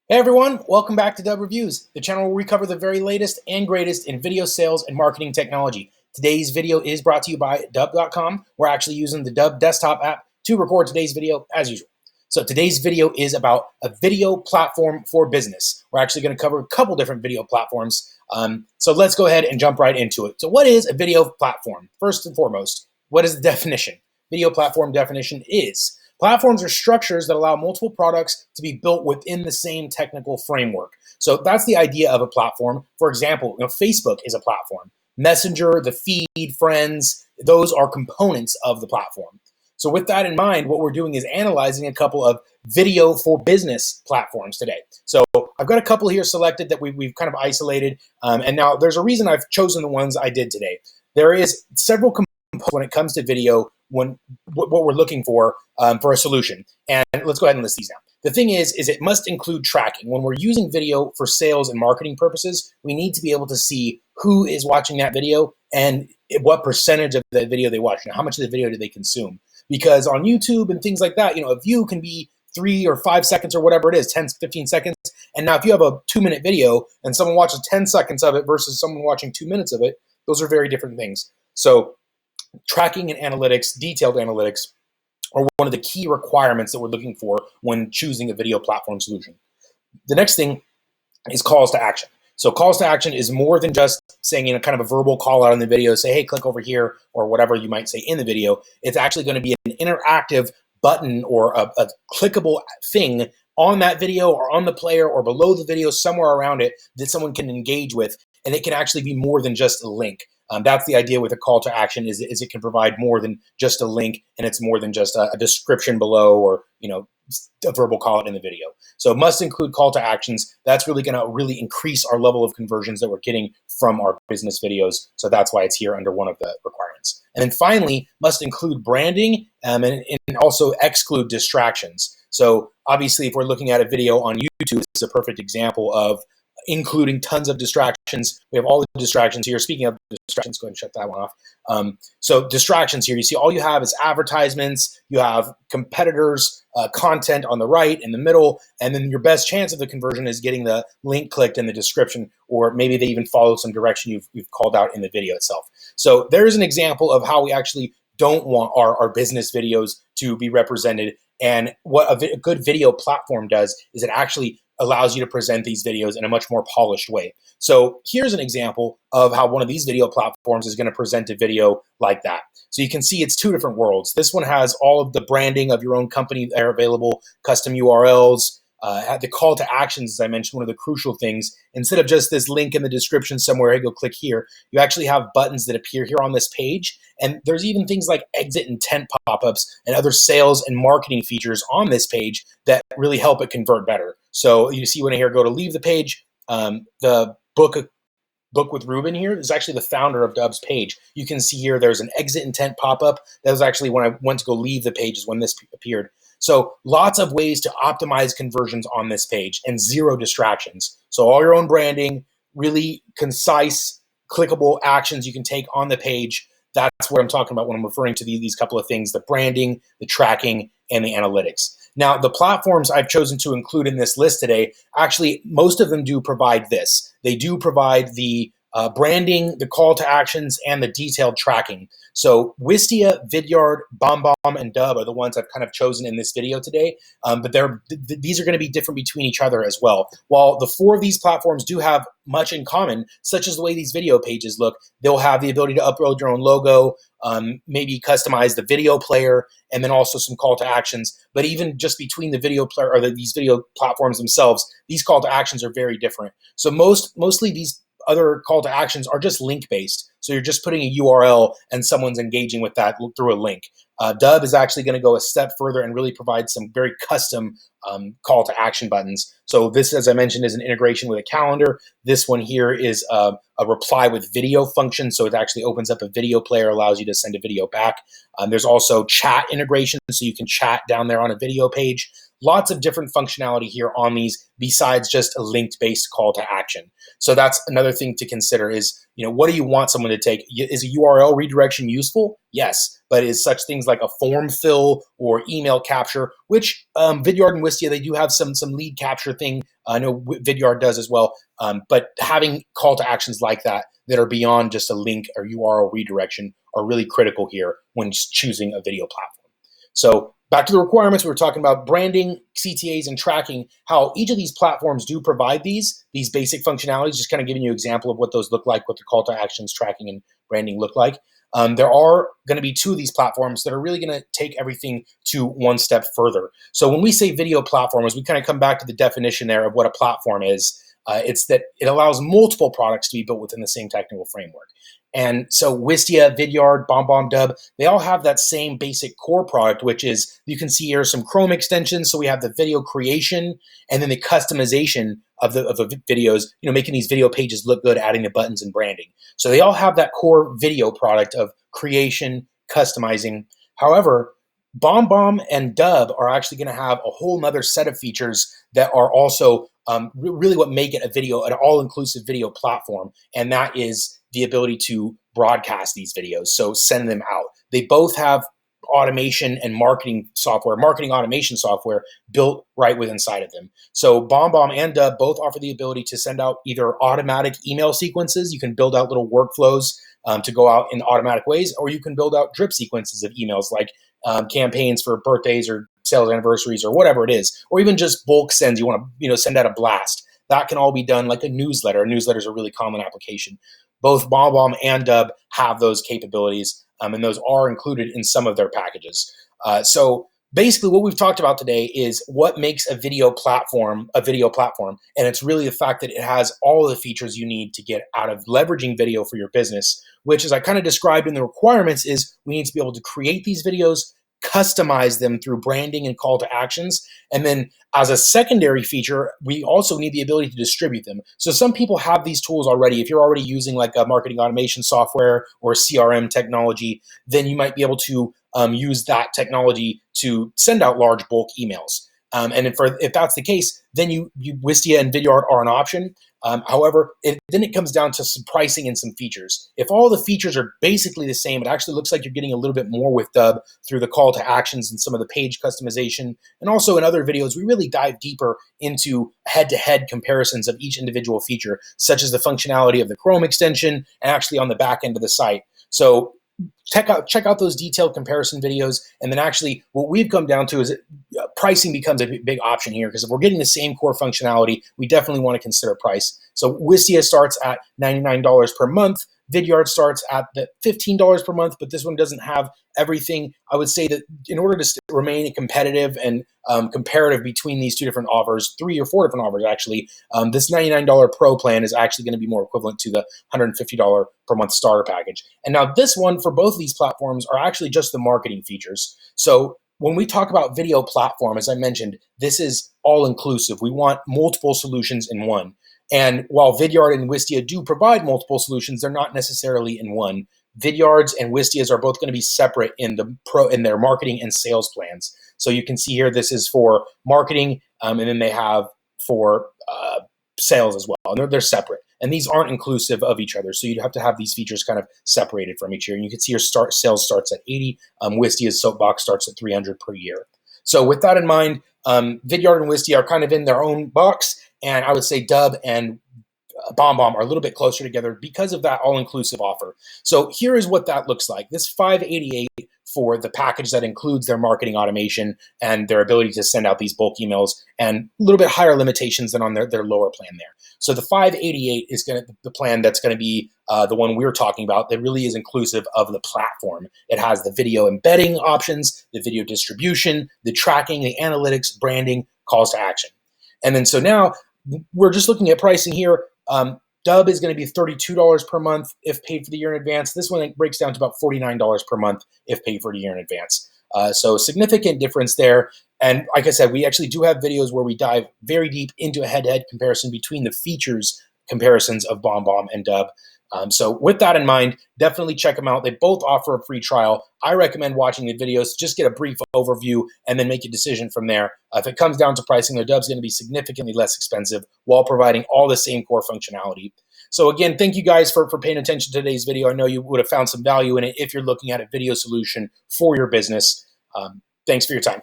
Hey everyone, welcome back to Dubb Reviews, the channel where we cover the very latest and greatest in video sales and marketing technology. Today's video is brought to you by Dubb.com. We're actually using the Dubb desktop app to record today's video as usual. So today's video is about a video platform for business. We're actually going to cover a couple different video platforms. So let's go ahead and jump right into it. So what is a video platform? First and foremost, what is the definition? Video platform definition is: platforms are structures that allow multiple products to be built within the same technical framework. So that's the idea of a platform. For example, Facebook is a platform. Messenger, the feed, friends, those are components of the platform. So with that in mind, what we're doing is analyzing a couple of video for business platforms today. So I've got a couple here selected that we've kind of isolated. And now there's a reason I've chosen the ones I did today. There is several components when it comes to video, what we're looking for a solution. And let's go ahead and list these now. The thing is it must include tracking. When we're using video for sales and marketing purposes, we need to be able to see who is watching that video and what percentage of the video they watch and how much of the video do they consume. Because on YouTube and things like that, a view can be 3 or 5 seconds or whatever it is, 10, 15 seconds. And now if you have a 2-minute video and someone watches 10 seconds of it versus someone watching 2 minutes of it, those are very different things. So tracking and analytics, detailed analytics, are one of the key requirements that we're looking for when choosing a video platform solution. The next thing is calls to action. So calls to action is more than just saying, kind of a verbal call out in the video, say, hey, click over here, or whatever you might say in the video. It's actually going to be an interactive button or a clickable thing on that video or on the player or below the video, somewhere around it that someone can engage with. And it can actually be more than just a link. That's the idea with a call to action is it can provide more than just a link, and it's more than just a description below or a verbal call out in the video. So it must include call to actions. That's really going to really increase our level of conversions that we're getting from our business videos. So that's why it's here under one of the requirements. And then finally, must include branding and also exclude distractions. So obviously, if we're looking at a video on YouTube, it's a perfect example of including tons of distractions. We have all the distractions here. Speaking of distractions, go ahead and shut that one off. So distractions here, you see all you have is advertisements, you have competitors, content on the right, in the middle, and then your best chance of the conversion is getting the link clicked in the description, or maybe they even follow some direction you've called out in the video itself. So there's an example of how we actually don't want our business videos to be represented. And what a good video platform does is it actually allows you to present these videos in a much more polished way. So here's an example of how one of these video platforms is going to present a video like that. So you can see it's two different worlds. This one has all of the branding of your own company there available, custom URLs, the call to actions, as I mentioned, one of the crucial things. Instead of just this link in the description somewhere, hey, go click here, you actually have buttons that appear here on this page. And there's even things like exit intent pop-ups and other sales and marketing features on this page that really help it convert better. So you see when I here go to leave the page, the book with Ruben here is actually the founder of Dubb's page. You can see here there's an exit intent pop-up. That was actually when I went to go leave the page is when this appeared. So lots of ways to optimize conversions on this page and zero distractions. So all your own branding, really concise, clickable actions you can take on the page. That's what I'm talking about when I'm referring to these couple of things: the branding, the tracking, and the analytics. Now, the platforms I've chosen to include in this list today, actually, most of them do provide this. They do provide the branding, the call to actions, and the detailed tracking. So Wistia, Vidyard, BombBomb, and Dubb are the ones I've kind of chosen in this video today, but these are going to be different between each other as well. While the 4 of these platforms do have much in common, such as the way these video pages look, they'll have the ability to upload your own logo, maybe customize the video player, and then also some call to actions. But even just between the video player or these video platforms themselves, these call to actions are very different. So mostly these other call to actions are just link based. So you're just putting a URL and someone's engaging with that through a link. Dubb is actually going to go a step further and really provide some very custom call to action buttons. So this, as I mentioned, is an integration with a calendar. This one here is a reply with video function. So it actually opens up a video player, allows you to send a video back. There's also chat integration, so you can chat down there on a video page. lots of different functionality here on these besides just a linked-based call to action. So that's another thing to consider is, what do you want someone to take? Is a URL redirection useful? Yes, but is such things like a form fill or email capture, which Vidyard and Wistia, they do have some lead capture thing. I know Vidyard does as well, but having call to actions like that are beyond just a link or URL redirection are really critical here when choosing a video platform. So back to the requirements, we were talking about branding, CTAs, and tracking, how each of these platforms do provide these basic functionalities, just kind of giving you an example of what those look like, what the call to actions, tracking, and branding look like. There are going to be two of these platforms that are really going to take everything to one step further. So when we say video platform, as we kind of come back to the definition there of what a platform is, it's that it allows multiple products to be built within the same technical framework. And so Wistia, Vidyard, BombBomb, Dubb, they all have that same basic core product, which is, you can see here some Chrome extensions. So we have the video creation and then the customization of the videos, making these video pages look good, adding the buttons and branding. So they all have that core video product of creation, customizing. However, BombBomb and Dubb are actually going to have a whole nother set of features that are also really what make it an all-inclusive video platform, and that is the ability to broadcast these videos, so send them out. They both have automation and marketing automation software built right within inside of them. So BombBomb and Dubb both offer the ability to send out either automatic email sequences. You can build out little workflows to go out in automatic ways, or you can build out drip sequences of emails like campaigns for birthdays or sales anniversaries or whatever it is, or even just bulk sends. You want to send out a blast. That can all be done like a newsletter. A newsletter is a really common application. Both BombBomb and Dubb have those capabilities, and those are included in some of their packages. So basically what we've talked about today is what makes a video platform, and it's really the fact that it has all of the features you need to get out of leveraging video for your business, which, as I kind of described in the requirements, is we need to be able to create these videos, customize them through branding and call to actions. And then as a secondary feature, we also need the ability to distribute them. So some people have these tools already. If you're already using like a marketing automation software or CRM technology, then you might be able to use that technology to send out large bulk emails. And if that's the case, then Wistia and Vidyard are an option. However, then it comes down to some pricing and some features. If all the features are basically the same, it actually looks like you're getting a little bit more with Dubb through the call to actions and some of the page customization. And also in other videos, we really dive deeper into head-to-head comparisons of each individual feature, such as the functionality of the Chrome extension and actually on the back end of the site. So check out those detailed comparison videos. And then actually what we've come down to is pricing becomes a big option here, because if we're getting the same core functionality, we definitely want to consider price. So Wistia starts at $99 per month. Vidyard starts at the $15 per month, but this one doesn't have everything. I would say that in order to remain competitive and comparative between these two different offers, 3 or 4 different offers actually, this $99 Pro plan is actually going to be more equivalent to the $150 per month starter package. And now this one for both of these platforms are actually just the marketing features. So when we talk about video platform, as I mentioned, this is all inclusive. We want multiple solutions in one. And while Vidyard and Wistia do provide multiple solutions, they're not necessarily in one. Vidyards and Wistias are both going to be separate in their marketing and sales plans. So you can see here, this is for marketing, and then they have for sales as well. And they're separate. And these aren't inclusive of each other. So you'd have to have these features kind of separated from each other. And you can see your sales starts at 80. Wistia's soapbox starts at 300 per year. So with that in mind, Vidyard and Wistia are kind of in their own box. And I would say Dubb and BombBomb are a little bit closer together because of that all-inclusive offer. So here is what that looks like. This $588 for the package that includes their marketing automation and their ability to send out these bulk emails, and a little bit higher limitations than on their lower plan there. So the $588 is the plan that's going to be the one we're talking about that really is inclusive of the platform. It has the video embedding options, the video distribution, the tracking, the analytics, branding, calls to action. And then so now we're just looking at pricing here. Dubb is going to be $32 per month if paid for the year in advance. This one breaks down to about $49 per month if paid for the year in advance. So significant difference there. And like I said, we actually do have videos where we dive very deep into a head-to-head comparison between the features comparisons of BombBomb and Dubb. So with that in mind, definitely check them out. They both offer a free trial. I recommend watching the videos, just get a brief overview, and then make a decision from there. If it comes down to pricing, the Dubb's going to be significantly less expensive while providing all the same core functionality. So again, thank you guys for paying attention to today's video. I know you would have found some value in it if you're looking at a video solution for your business. Thanks for your time.